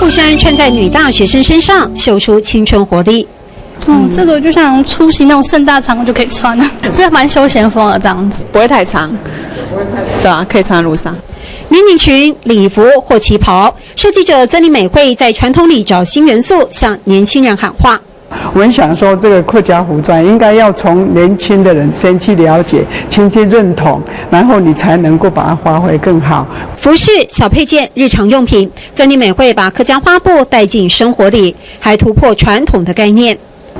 布衫穿在女大学生身上，秀出青春活力。这个就像出席那种盛大场合就可以穿了，这蛮休闲风的这样子，不会太长，对啊，可以穿在路上。迷你裙、礼服或旗袍，设计者曾丽美会在传统里找新元素，向年轻人喊话。我们想说，这个客家服装应该要从年轻的人先去了解、先去认同，然后你才能够把它发挥更好。服饰、小配件、日常用品，曾丽美会把客家花布带进生活里，还突破传统的概念。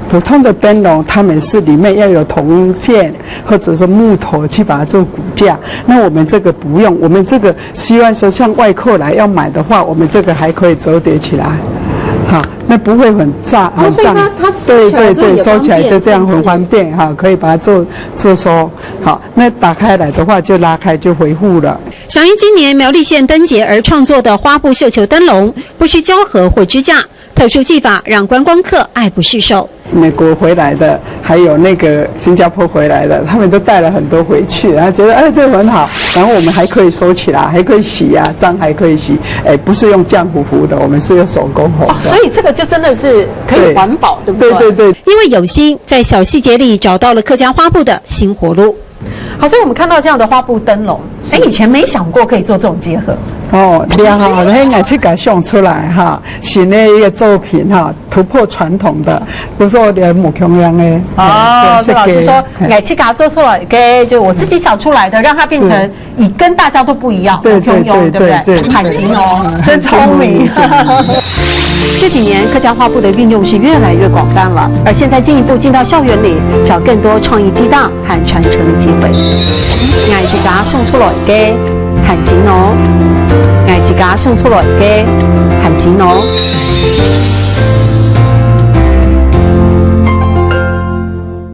普通的灯笼，它们是里面要有铜线或者是木头去把它做骨架。那我们这个不用，我们这个希望说，像外客来要买的话，我们这个还可以折叠起来，好，那不会很胀，很胀。对，收起来就这样很方便哈，可以把它做收。好，那打开来的话就拉开就回复了。响应今年苗栗县灯节而创作的花布绣球灯笼，不需胶合或支架。特殊技法让观光客爱不释手。美国回来的，还有那个新加坡回来的，他们都带了很多回去，然后觉得这个很好。然后我们还可以收起来，还可以洗啊，脏还可以洗。不是用浆糊糊的，我们是用手工烘的。所以这个就真的是可以环保，对不对？对。因为有心，在小细节里找到了客家花布的新活路。好，所以我们看到这样的花布灯笼，以前没想过可以做这种结合。良好的应该去给想出来哈，新的一个作品哈，突破传统的，不是我的木腔样的。所以老师说，爱去给它做出来，就我自己想出来的，让它变成跟大家都不一样，对不对？很行哦，真聪明。这几年客家花布的运用是越来越广泛了，而现在进一步进到校园里，找更多创意激荡和传承的机会。爱自家送出来嘅很钱哦，爱自家送出来嘅很钱哦。